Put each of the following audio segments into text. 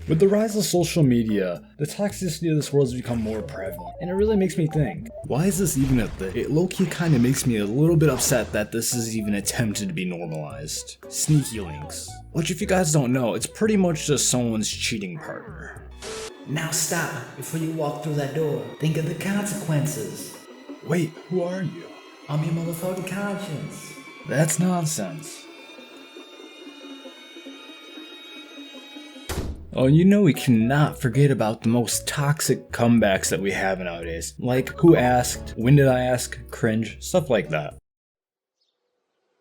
With the rise of social media, the toxicity of this world has become more prevalent, and it really makes me think, why is this even a thing? It low-key kinda makes me a little bit upset that this is even attempted to be normalized. Sneaky links. Which, if you guys don't know, it's pretty much just someone's cheating partner. Now stop before you walk through that door. Think of the consequences. Wait, who are you? I'm your motherfucking conscience. That's nonsense. Oh, you know we cannot forget about the most toxic comebacks that we have nowadays. Like, who asked, when did I ask, cringe, stuff like that.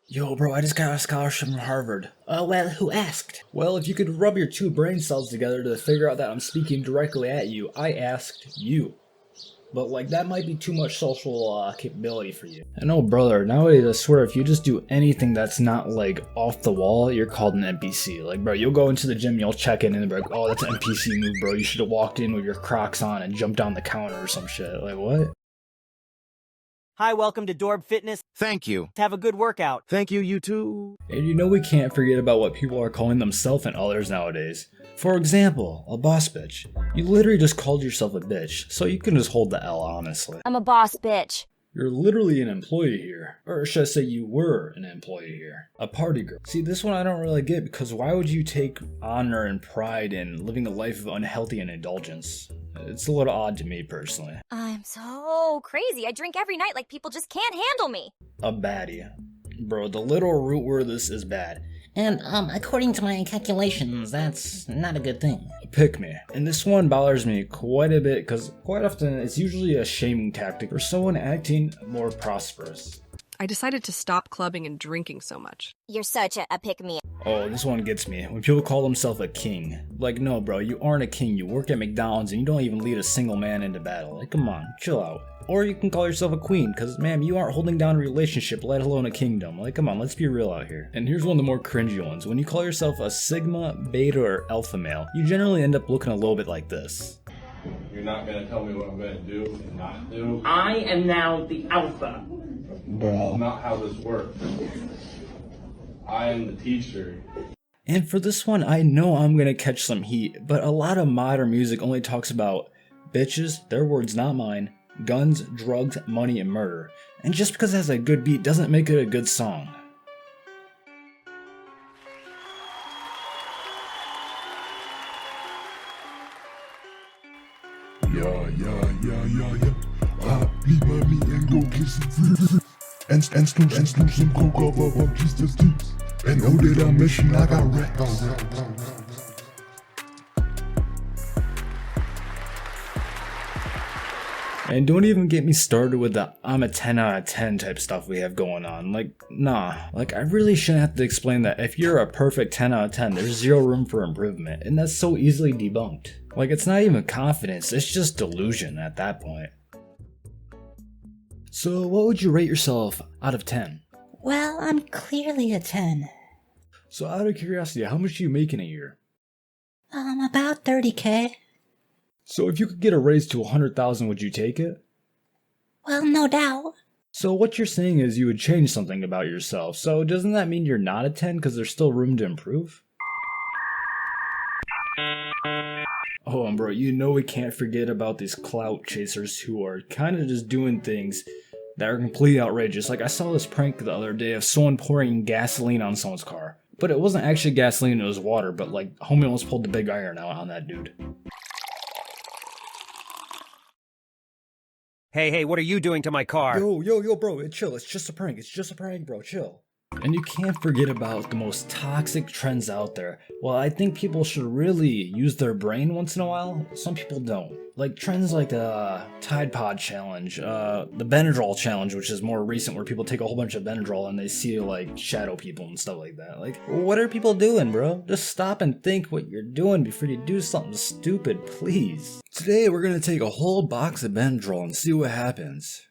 Yo bro, I just got a scholarship from Harvard. Well, who asked? Well, if you could rub your two brain cells together to figure out that I'm speaking directly at you, I asked you. But like, that might be too much social capability for you. And oh brother, nowadays I swear if you just do anything that's not like off the wall, you're called an NPC. Like bro, you'll go into the gym, you'll check in and they'll be like, oh that's an NPC move bro, you should have walked in with your Crocs on and jumped down the counter or some shit. Like what? Hi, welcome to Dorb Fitness. Thank you. Have a good workout. Thank you, you too. And you know we can't forget about what people are calling themselves and others nowadays. For example, a boss bitch. You literally just called yourself a bitch, so you can just hold the L honestly. I'm a boss bitch. You're literally an employee here. Or should I say you were an employee here. A party girl. See, this one I don't really get because why would you take honor and pride in living a life of unhealthy and indulgence? It's a little odd to me personally. I'm so crazy. I drink every night like people just can't handle me. A baddie. Bro, the literal root word of this is bad. And, according to my calculations, that's not a good thing. Pick me. And this one bothers me quite a bit because quite often it's usually a shaming tactic for someone acting more prosperous. I decided to stop clubbing and drinking so much. You're such a pick-me. Oh, this one gets me. When people call themselves a king. Like, no bro, you aren't a king. You work at McDonald's and you don't even lead a single man into battle. Like, come on, chill out. Or you can call yourself a queen, cause ma'am, you aren't holding down a relationship, let alone a kingdom. Like, come on, let's be real out here. And here's one of the more cringy ones. When you call yourself a sigma, beta, or alpha male, you generally end up looking a little bit like this. You're not gonna tell me what I'm gonna do and not do. I am now the alpha. Bro. That's not how this works. I am the teacher. And for this one, I know I'm gonna catch some heat, but a lot of modern music only talks about bitches, their words not mine, guns, drugs, money, and murder. And just because it has a good beat doesn't make it a good song. Ja. Lieber me and go kiss and snooze some coke up on Jesus deeps. And know that I'm mission, I got racks. And don't even get me started with the I'm a 10 out of 10 type stuff we have going on. Like, nah. Like, I really shouldn't have to explain that if you're a perfect 10 out of 10, there's zero room for improvement. And that's so easily debunked. Like, it's not even confidence, it's just delusion at that point. So, what would you rate yourself out of 10? Well, I'm clearly a 10. So, out of curiosity, how much do you make in a year? About 30K. So, if you could get a raise to 100,000, would you take it? Well, no doubt. So, what you're saying is you would change something about yourself. So, doesn't that mean you're not a 10 because there's still room to improve? Oh, and bro, you know we can't forget about these clout chasers who are kind of just doing things that are completely outrageous. Like, I saw this prank the other day of someone pouring gasoline on someone's car. But it wasn't actually gasoline, it was water, but like, homie almost pulled the big iron out on that dude. Hey, what are you doing to my car? Yo, bro, chill, it's just a prank, bro, chill. And you can't forget about the most toxic trends out there. Well, I think people should really use their brain once in a while. Some people don't. Like trends like the Tide Pod challenge, the Benadryl challenge, which is more recent, where people take a whole bunch of Benadryl and they see like shadow people and stuff like that. Like, what are people doing, bro? Just stop and think what you're doing before you do something stupid, please. Today we're gonna take a whole box of Benadryl and see what happens.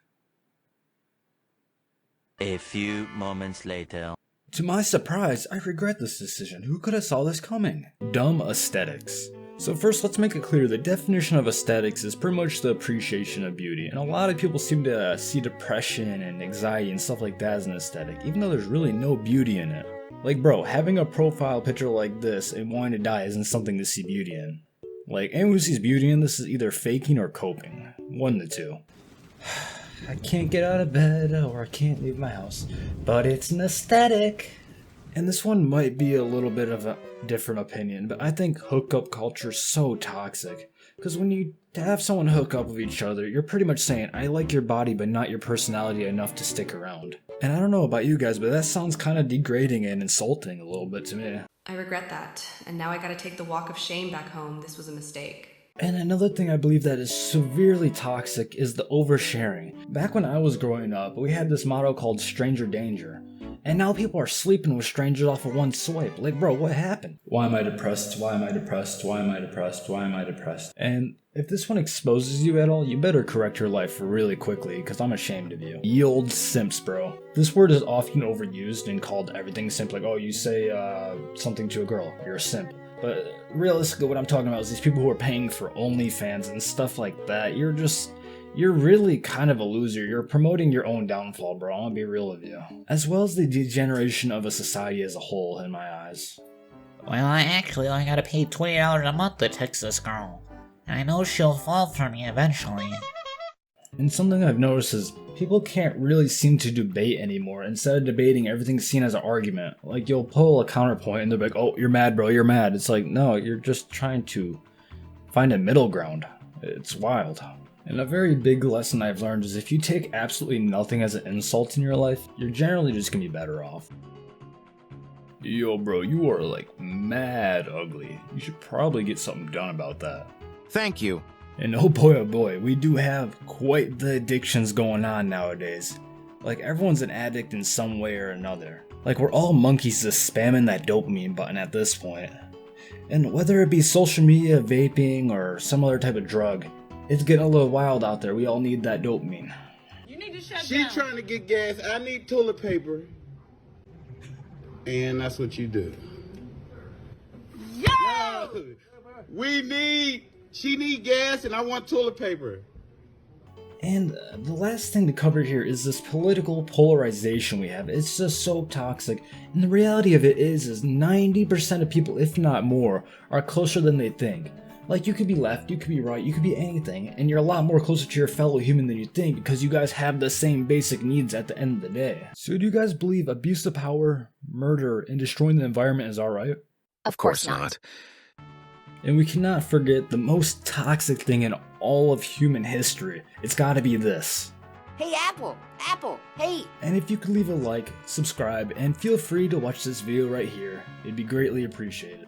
A few moments later. To my surprise, I regret this decision. Who could have saw this coming? Dumb aesthetics. So first, let's make it clear the definition of aesthetics is pretty much the appreciation of beauty, and a lot of people seem to see depression and anxiety and stuff like that as an aesthetic, even though there's really no beauty in it. Like bro, having a profile picture like this and wanting to die isn't something to see beauty in. Like anyone who sees beauty in this is either faking or coping. One of the two. I can't get out of bed or I can't leave my house, but it's an aesthetic. And this one might be a little bit of a different opinion, but I think hookup culture is so toxic. Because when you have someone hook up with each other, you're pretty much saying, I like your body but not your personality enough to stick around. And I don't know about you guys, but that sounds kind of degrading and insulting a little bit to me. I regret that, and now I gotta take the walk of shame back home. This was a mistake. And another thing I believe that is severely toxic is the oversharing. Back when I was growing up, we had this motto called stranger danger. And now people are sleeping with strangers off of one swipe. Like, bro, what happened? Why am I depressed? Why am I depressed? Why am I depressed? Why am I depressed? And if this one exposes you at all, you better correct your life really quickly, because I'm ashamed of you. Ye old simps, bro. This word is often overused and called everything simp. Like, oh, you say something to a girl, you're a simp. But realistically, what I'm talking about is these people who are paying for OnlyFans and stuff like that. You're really kind of a loser. You're promoting your own downfall, bro. I'm gonna be real with you. As well as the degeneration of a society as a whole, in my eyes. Well, I gotta pay $20 a month to text this girl. And I know she'll fall for me eventually. And something I've noticed is people can't really seem to debate anymore. Instead of debating, everything's seen as an argument. Like, you'll pull a counterpoint and they're like, oh, you're mad, bro, you're mad. It's like, no, you're just trying to find a middle ground. It's wild. And a very big lesson I've learned is if you take absolutely nothing as an insult in your life, you're generally just gonna be better off. Yo, bro, you are like mad ugly. You should probably get something done about that. Thank you. And oh boy, we do have quite the addictions going on nowadays. Like, everyone's an addict in some way or another. Like, we're all monkeys just spamming that dopamine button at this point. And whether it be social media, vaping, or some other type of drug, it's getting a little wild out there. We all need that dopamine. You need to shut down. She's trying to get gas. I need toilet paper. And that's what you do. Yo! She need gas and I want toilet paper. And the last thing to cover here is this political polarization we have. It's just so toxic. And the reality of it is 90% of people, if not more, are closer than they think. Like, you could be left, you could be right, you could be anything, and you're a lot more closer to your fellow human than you think because you guys have the same basic needs at the end of the day. So do you guys believe abuse of power, murder, and destroying the environment is alright? Of course not. And we cannot forget the most toxic thing in all of human history. It's gotta be this. Hey, Apple, hey! And if you could leave a like, subscribe, and feel free to watch this video right here, it'd be greatly appreciated.